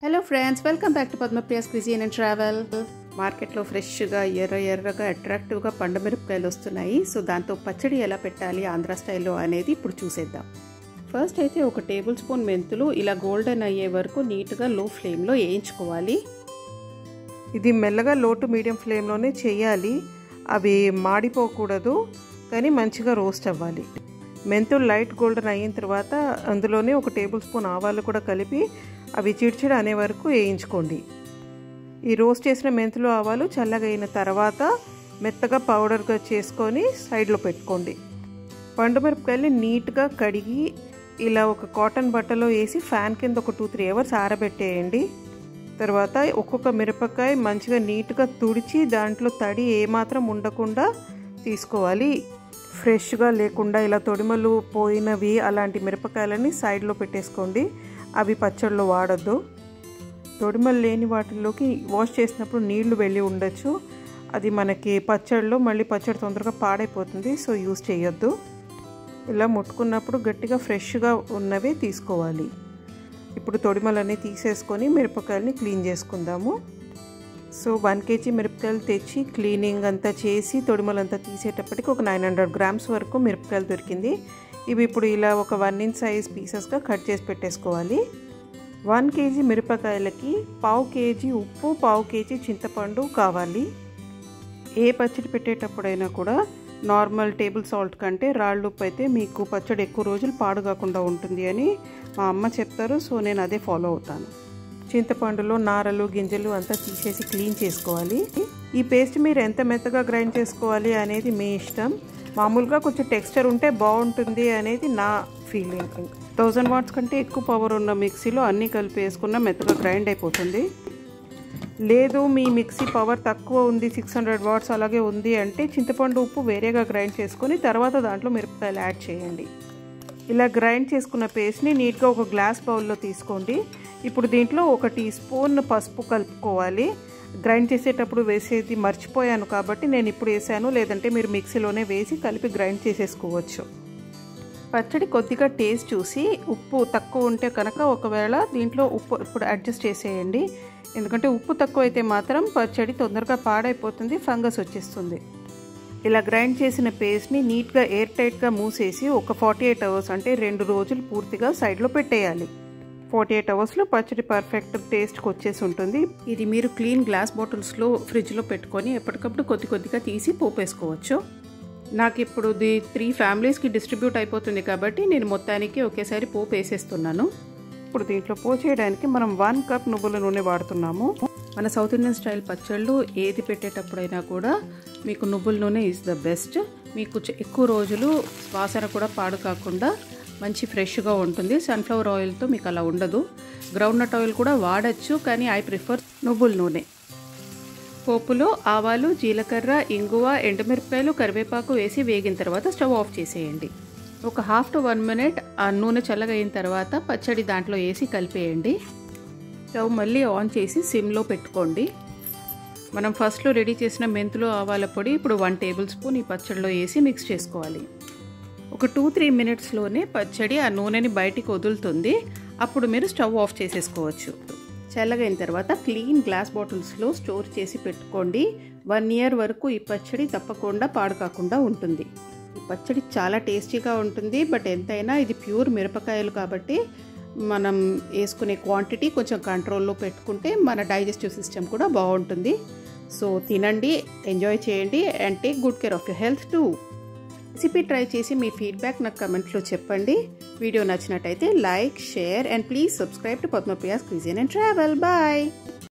Hello friends, welcome back to Padmapriya's cuisine and travel. మార్కెట్లో ఫ్రెష్గా ఎర్రగా అట్రాక్టివ్గా పండుమిరపకాయలు వస్తున్నాయి. సో దాంతో పచ్చడి ఎలా పెట్టాలి ఆంధ్ర స్టైల్లో అనేది ఇప్పుడు చూసేద్దాం. ఫస్ట్ అయితే ఒక టేబుల్ స్పూన్ మెంతులు ఇలా గోల్డెన్ అయ్యే వరకు నీట్గా లో ఫ్లేమ్లో వేయించుకోవాలి. ఇది మెల్లగా లో టు మీడియం ఫ్లేమ్లోనే చేయాలి. అవి మాడిపోకూడదు, కానీ మంచిగా రోస్ట్ అవ్వాలి. మెంతులు లైట్ గోల్డెన్ అయిన తర్వాత అందులోనే ఒక టేబుల్ స్పూన్ ఆవాలు కూడా కలిపి అవి చిడిచిడ అనే వరకు వేయించుకోండి. ఈ రోస్ట్ చేసిన మెంతులు ఆవాలు చల్లగా అయిన తర్వాత మెత్తగా పౌడర్గా చేసుకొని సైడ్లో పెట్టుకోండి. పండుమిరపకాయలు నీట్గా కడిగి ఇలా ఒక కాటన్ బట్టలో వేసి ఫ్యాన్ కింద ఒక 2-3 అవర్స్ ఆరబెట్టేయండి. తర్వాత ఒక్కొక్క మిరపకాయ మంచిగా నీట్గా తుడిచి దాంట్లో తడి ఏమాత్రం ఉండకుండా తీసుకోవాలి. ఫ్రెష్గా లేకుండా ఇలా తొడిమలు పోయినవి అలాంటి మిరపకాయలని సైడ్లో పెట్టేసుకోండి. అవి పచ్చడిలో వాడొద్దు. తొడిమలు లేని వాటిలోకి వాష్ చేసినప్పుడు నీళ్లు వెళ్ళి ఉండొచ్చు. అది మనకి పచ్చడిలో మళ్ళీ పచ్చడి తొందరగా పాడైపోతుంది. సో యూజ్ చేయొద్దు. ఇలా ముట్టుకున్నప్పుడు గట్టిగా ఫ్రెష్గా ఉన్నవే తీసుకోవాలి. ఇప్పుడు తొడిమలన్నీ తీసేసుకొని మిరపకాయలని క్లీన్ చేసుకుందాము. సో 1 kg మిరపకాయలు తెచ్చి క్లీనింగ్ అంతా చేసి తొడిమలంతా తీసేటప్పటికి ఒక 900 grams వరకు మిరపకాయలు దొరికింది. ఇవి ఇప్పుడు ఇలా ఒక 1 inch సైజ్ పీసెస్గా కట్ చేసి పెట్టేసుకోవాలి. 1 kg మిరపకాయలకి 1/2 kg ఉప్పు, 1/2 kg చింతపండు కావాలి. ఏ పచ్చడి పెట్టేటప్పుడైనా కూడా నార్మల్ టేబుల్ సాల్ట్ కంటే రాళ్ళు ఉప్పు అయితే మీకు పచ్చడి ఎక్కువ రోజులు పాడు కాకుండా ఉంటుంది అని మా అమ్మ చెప్తారు. సో నేను అదే ఫాలో అవుతాను. చింతపండులో నారలు గింజలు అంతా తీసేసి క్లీన్ చేసుకోవాలి. ఈ పేస్ట్ మీరు ఎంత మెత్తగా గ్రైండ్ చేసుకోవాలి అనేది మీ ఇష్టం. మామూలుగా కొంచెం టెక్స్చర్ ఉంటే బాగుంటుంది అనేది నా ఫీలింగ్. 1000 watts కంటే ఎక్కువ పవర్ ఉన్న మిక్సీలో అన్నీ కలిపి వేసుకున్న మెత్తగా గ్రైండ్ అయిపోతుంది. లేదు మీ మిక్సీ పవర్ తక్కువ ఉంది, 600 watts అలాగే ఉంది అంటే చింతపండు ఉప్పు వేరేగా గ్రైండ్ చేసుకొని తర్వాత దాంట్లో మిరపకాయలు యాడ్ చేయండి. ఇలా గ్రైండ్ చేసుకున్న పేస్ట్ని నీట్గా ఒక గ్లాస్ బౌల్లో తీసుకోండి. ఇప్పుడు దీంట్లో 1 టీ స్పూన్ పసుపు కలుపుకోవాలి. గ్రైండ్ చేసేటప్పుడు వేసేది మర్చిపోయాను కాబట్టి నేను ఇప్పుడు వేసాను, లేదంటే మీరు మిక్సీలోనే వేసి కలిపి గ్రైండ్ చేసేసుకోవచ్చు. పచ్చడి కొద్దిగా టేస్ట్ చూసి ఉప్పు తక్కువ ఉంటే కనుక ఒకవేళ దీంట్లో ఉప్పు ఇప్పుడు అడ్జస్ట్ చేసేయండి. ఎందుకంటే ఉప్పు తక్కువ అయితే మాత్రం పచ్చడి తొందరగా పాడైపోతుంది, ఫంగస్ వచ్చేస్తుంది. ఇలా గ్రైండ్ చేసిన పేస్ట్ని నీట్గా ఎయిర్ టైట్గా మూసేసి ఒక 48 hours అంటే 2 రోజులు పూర్తిగా సైడ్లో పెట్టేయాలి. 48 hours పచ్చడి పర్ఫెక్ట్ టేస్ట్కి వచ్చేసి ఉంటుంది. ఇది మీరు క్లీన్ గ్లాస్ బాటిల్స్లో ఫ్రిడ్జ్లో పెట్టుకొని ఎప్పటికప్పుడు కొద్దిగా తీసి పోపేసుకోవచ్చు. నాకు ఇప్పుడు 3 familiesకి డిస్ట్రిబ్యూట్ అయిపోతుంది కాబట్టి నేను మొత్తానికి ఒకేసారి పోపు వేసేస్తున్నాను. ఇప్పుడు దీంట్లో పోసేయడానికి మనం 1 cup నువ్వుల నూనె వాడుతున్నాము. మన సౌత్ ఇండియన్ స్టైల్ పచ్చళ్ళు ఏది పెట్టేటప్పుడైనా కూడా మీకు నువ్వుల నూనె ఈజ్ ద బెస్ట్. మీకు ఎక్కువ రోజులు వాసన కూడా పాడు కాకుండా మంచి ఫ్రెష్గా ఉంటుంది. సన్ఫ్లవర్ ఆయిల్తో మీకు అలా ఉండదు. గ్రౌండ్నట్ ఆయిల్ కూడా వాడచ్చు, కానీ ఐ ప్రిఫర్ నువ్వుల నూనె. పోపులో ఆవాలు, జీలకర్ర, ఇంగువ, ఎండుమిరపకాయలు, కరివేపాకు వేసి వేగిన తర్వాత స్టవ్ ఆఫ్ చేసేయండి. ఒక 1/2 to 1 minute ఆ నూనె చల్లగా అయిన తర్వాత పచ్చడి దాంట్లో వేసి కలిపేయండి. స్టవ్ మళ్ళీ ఆన్ చేసి సిమ్లో పెట్టుకోండి. మనం ఫస్ట్లో రెడీ చేసిన మెంతులు ఆవాల పొడి ఇప్పుడు 1 tablespoon ఈ పచ్చడిలో వేసి మిక్స్ చేసుకోవాలి. ఒక 2-3 minutesలోనే పచ్చడి ఆ నూనెని బయటికి వదులుతుంది. అప్పుడు మీరు స్టవ్ ఆఫ్ చేసేసుకోవచ్చు. చల్లగైన తర్వాత క్లీన్ గ్లాస్ బాటిల్స్లో స్టోర్ చేసి పెట్టుకోండి. 1 year వరకు ఈ పచ్చడి తప్పకుండా పాడు కాకుండా ఉంటుంది. ఈ పచ్చడి చాలా టేస్టీగా ఉంటుంది. బట్ ఎంతైనా ఇది ప్యూర్ మిరపకాయలు కాబట్టి మనం వేసుకునే క్వాంటిటీ కొంచెం కంట్రోల్లో పెట్టుకుంటే మన డైజెస్టివ్ సిస్టమ్ కూడా బాగుంటుంది. సో తినండి, ఎంజాయ్ చేయండి and take good care of your health too. Recipe try చేసి మీ ఫీడ్బ్యాక్ నాకు కమెంట్లో చెప్పండి. వీడియో నచ్చినట్టయితే like, share and please subscribe to Padmapriya's cuisine and travel. Bye.